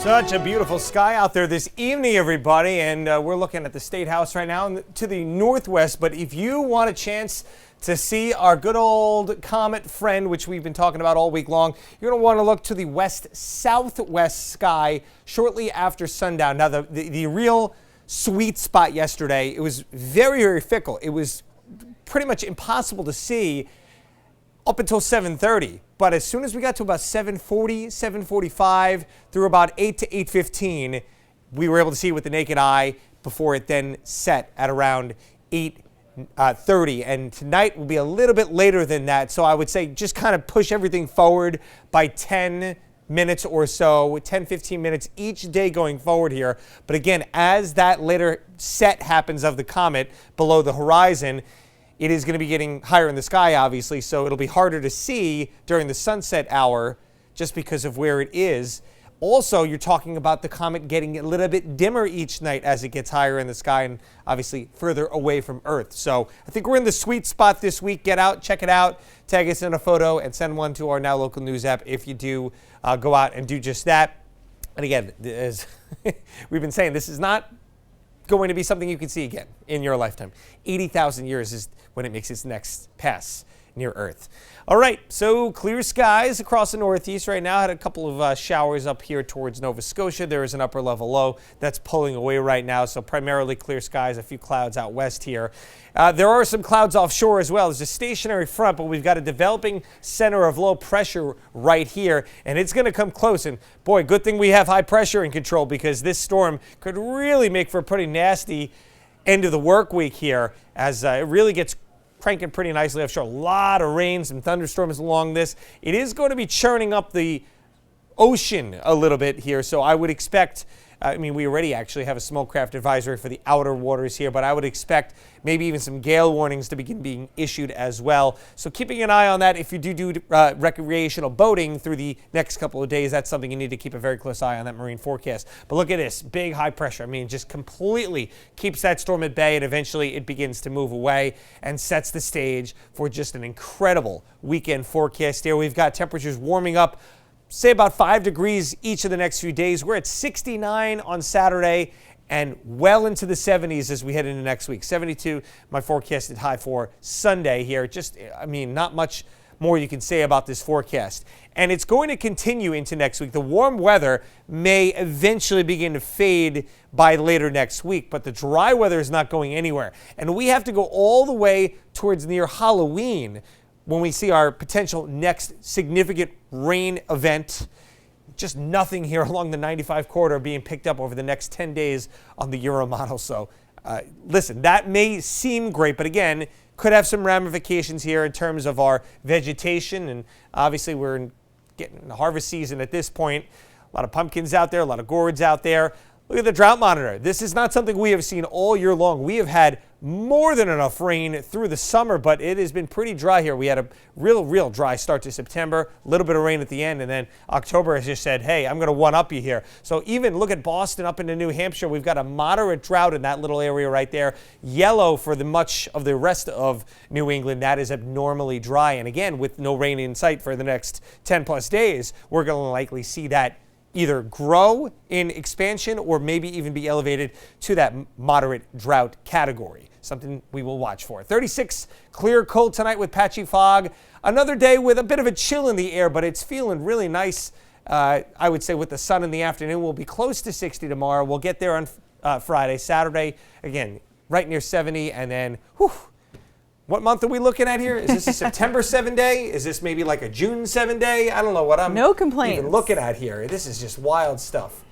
Such a beautiful sky out there this evening, everybody, and we're looking at the State House right now to the northwest. But if you want a chance to see our good old comet friend, which we've been talking about all week long, you're going to want to look to the west-southwest sky shortly after sundown. Now, the real sweet spot yesterday, it was very, very fickle. It was pretty much impossible to see up until 7:30. But as soon as we got to about 7:40, 7:45, through about 8 to 8:15, we were able to see it with the naked eye before it then set at around 8:30. And tonight will be a little bit later than that. So I would say just kind of push everything forward by 10 minutes or so, 10, 15 minutes each day going forward here. But again, as that later set happens of the comet below the horizon, it is going to be getting higher in the sky, obviously, so it'll be harder to see during the sunset hour just because of where it is. Also, you're talking about the comet getting a little bit dimmer each night as it gets higher in the sky and obviously further away from Earth. So I think we're in the sweet spot this week. Get out, check it out, tag us in a photo, and send one to our Now Local News app if you do go out and do just that. And again, as we've been saying, this is not going to be something you can see again in your lifetime. 80,000 years is when it makes its next pass near Earth. All right, so clear skies across the northeast right now. Had a couple of showers up here towards Nova Scotia. There is an upper level low that's pulling away right now, so primarily clear skies, a few clouds out west here. There are some clouds offshore as well. There's a stationary front, but we've got a developing center of low pressure right here, and it's going to come close. And boy, good thing we have high pressure in control, because this storm could really make for a pretty nasty end of the work week here as it really gets cranking pretty nicely offshore. A lot of rain, some thunderstorms along this. It is going to be churning up the ocean a little bit here, so I would expect, we already actually have a smokecraft advisory for the outer waters here, but I would expect maybe even some gale warnings to begin being issued as well. So keeping an eye on that. If you do recreational boating through the next couple of days, that's something you need to keep a very close eye on, that marine forecast. But look at this, big high pressure. Just completely keeps that storm at bay, and eventually it begins to move away and sets the stage for just an incredible weekend forecast here. We've got temperatures warming up, say about 5 degrees each of the next few days. We're at 69 on Saturday and well into the 70s as we head into next week. 72, my forecasted high for Sunday here. Just, not much more you can say about this forecast. And it's going to continue into next week. The warm weather may eventually begin to fade by later next week, but the dry weather is not going anywhere. And we have to go all the way towards near Halloween when we see our potential next significant rain event. Just nothing here along the 95 corridor being picked up over the next 10 days on the Euro model. So listen, that may seem great, but again, could have some ramifications here in terms of our vegetation. And obviously we're getting the harvest season at this point. A lot of pumpkins out there, a lot of gourds out there. Look at the drought monitor. This is not something we have seen all year long. We have had more than enough rain through the summer, but it has been pretty dry here. We had a real dry start to September, a little bit of rain at the end, and then October has just said, hey, I'm going to one-up you here. So even look at Boston up into New Hampshire. We've got a moderate drought in that little area right there. Yellow for the much of the rest of New England. That is abnormally dry. And again, with no rain in sight for the next 10 plus days, we're going to likely see that either grow in expansion or maybe even be elevated to that moderate drought category. Something we will watch for. 36, clear, cold tonight with patchy fog. Another day with a bit of a chill in the air, but it's feeling really nice. I would say with the sun in the afternoon. We'll be close to 60 tomorrow. We'll get there on Friday. Saturday, again, right near 70. And then, what month are we looking at here? Is this a September 7-day? Is this maybe like a June 7-day? I don't know what I'm no complaints. even looking at here. This is just wild stuff.